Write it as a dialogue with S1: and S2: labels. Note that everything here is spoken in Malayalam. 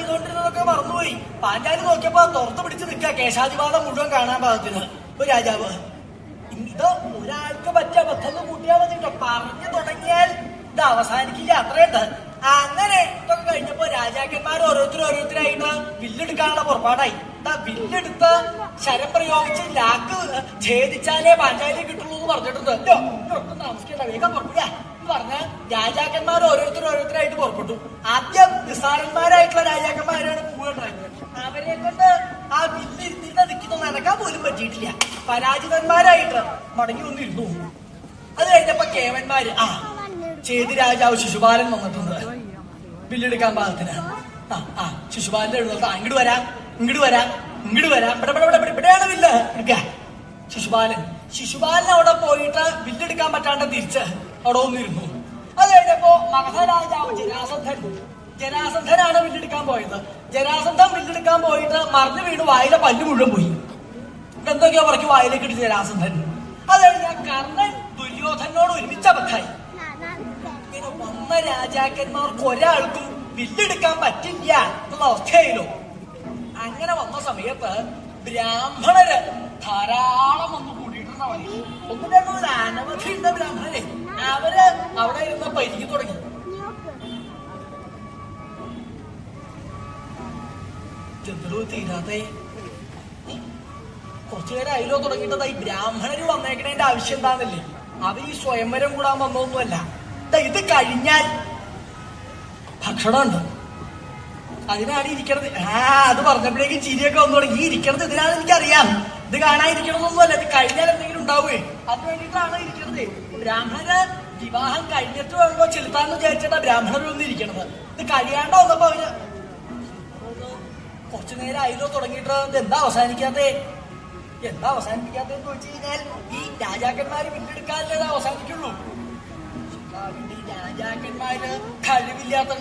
S1: ചെയ്തോണ്ടിരുന്നതൊക്കെ മറന്നുപോയി. പാഞ്ചാലി നോക്കിയപ്പോ തുറന്നു പിടിച്ച് നിൽക്കുക കേശാധിപാതം മുഴുവൻ കാണാൻ പാകത്തിന്. ഒരു രാജാവ് ഇത് ഒരാൾക്ക് പറ്റിയ അബദ്ധം കൂട്ടിയാൽ മതി കേട്ടോ. പറഞ്ഞു തുടങ്ങിയാൽ ഇത് അവസാനിക്കില്ല, അത്രയുണ്ട്. അങ്ങനെ ഇതൊക്കെ കഴിഞ്ഞപ്പോ രാജാക്കന്മാർ ഓരോരുത്തരായിട്ട് വില്ലെടുക്കാനുള്ള പുറപ്പാടായി. വില്ലെടുത്ത് ശരം പ്രയോഗിച്ച് ലാക്ക് ഛേദിച്ചാലേ പാഞ്ചാലിയെ കിട്ടുള്ളൂ എന്ന് പറഞ്ഞിട്ടുണ്ട്. താമസിക്കണ്ട, വേഗം പുറപ്പെടുക എന്ന് പറഞ്ഞ് രാജാക്കന്മാർ ഓരോരുത്തരായിട്ട് പുറപ്പെട്ടു. ആദ്യം നിസ്സാരന്മാരായിട്ടുള്ള രാജാക്കന്മാരാണ് പോവുകയുണ്ടായത്. അവരെ കൊണ്ട് ആ വില്ലിരുന്നിരുന്ന ദിക്കിന്ന് നടക്കാൻ പോലും പറ്റിയിട്ടില്ല. പരാജിതന്മാരായിട്ട് മടങ്ങി വന്നിരുന്നു. അത് കഴിഞ്ഞപ്പോ കേവന്മാര് ചേതി രാജാവ് ശിശുപാലൻ വന്നിട്ടുണ്ട് ബില്ലെടുക്കാൻ പാകത്തിന്. ശിശുപാലന്റെ എഴുന്നേൽത്ത് ഇങ്ങോട്ട് വരാം ഇവിടെയാണ് വില്ല് എടുക്ക. ശിശുപാലൻ അവിടെ പോയിട്ട് ബില്ലെടുക്കാൻ പറ്റാണ്ട് തിരിച്ച് അവിടെ വന്നിരുന്നു. അത് കഴിഞ്ഞപ്പോ മഗധ രാജാവ് ജരാസന്ധനാണ് ബില്ലെടുക്കാൻ പോയത്. ജരാസന്ധൻ ബില്ലെടുക്കാൻ പോയിട്ട് മറിഞ്ഞു വീണ് വായിലെ പല്ല് മുഴുവൻ പോയി. എന്തൊക്കെയോ പറയ്ക്ക് വായിലേക്ക് ഇടിച്ച് ജരാസന്ധൻ. അത് കഴിഞ്ഞാൽ കർണൻ ദുര്യോധനോട് ഒരുമിച്ച അബദ്ധായി. ഇങ്ങനെ വന്ന രാജാക്കന്മാർക്ക് ഒരാൾക്കും ബില്ലെടുക്കാൻ പറ്റില്ല എന്നുള്ള അവസ്ഥയായില്ലോ. അങ്ങനെ വന്ന സമയത്ത് ബ്രാഹ്മണര് ധാരാളം വന്ന് കൂടിയിട്ടുണ്ടാവും. ഒന്നും രണ്ടും അനവധി ഉണ്ട് ബ്രാഹ്മണരെ. അവര് അവിടെ ഇരുന്ന് പരിക്ക് തുടങ്ങി. ചന്ദ്രു തീരാതെ കുറച്ചു നേരം അയിലോ തുടങ്ങിയിട്ടതാ. ഈ ബ്രാഹ്മണര് വന്നേക്കണേന്റെ ആവശ്യം എന്താന്നല്ലേ? അവർ ഈ സ്വയംവരം കൂടാൻ വന്നൊന്നുമല്ല. ഇത് കഴിഞ്ഞാൽ ഭക്ഷണമുണ്ട്, അതിനാണ് ഇരിക്കണത്. അത് പറഞ്ഞപ്പോഴേക്കും ചിരിയൊക്കെ വന്നു തുടങ്ങി. ഈ ഇരിക്കണത് ഇതിനാണ് എനിക്കറിയാം. ഇത് കാണാതിരിക്കണമെന്നൊന്നുമല്ല. ഇത് കഴിഞ്ഞാൽ എന്തെങ്കിലും ഉണ്ടാവുകയെ അത് വേണ്ടിയിട്ടാണ് ഇരിക്കണത്. ബ്രാഹ്മണര് വിവാഹം കഴിഞ്ഞിട്ട് വേണോ ചെലുത്താന്ന് വിചാരിച്ചിട്ടാ ബ്രാഹ്മണർ വന്ന് ഇരിക്കണത്. ഇത് കഴിയാണ്ട് വന്നപ്പോ അവര് കുറച്ചു നേരം അയിലോ തുടങ്ങിയിട്ട് എന്താ അവസാനിപ്പിക്കാത്തെന്ന് ചോദിച്ചു കഴിഞ്ഞാൽ ഈ രാജാക്കന്മാര് പിന്നെടുക്കാനല്ലേ അവസാനിക്കുള്ളൂ. രാജാക്കന്മാര് കഴിവില്ലാത്ത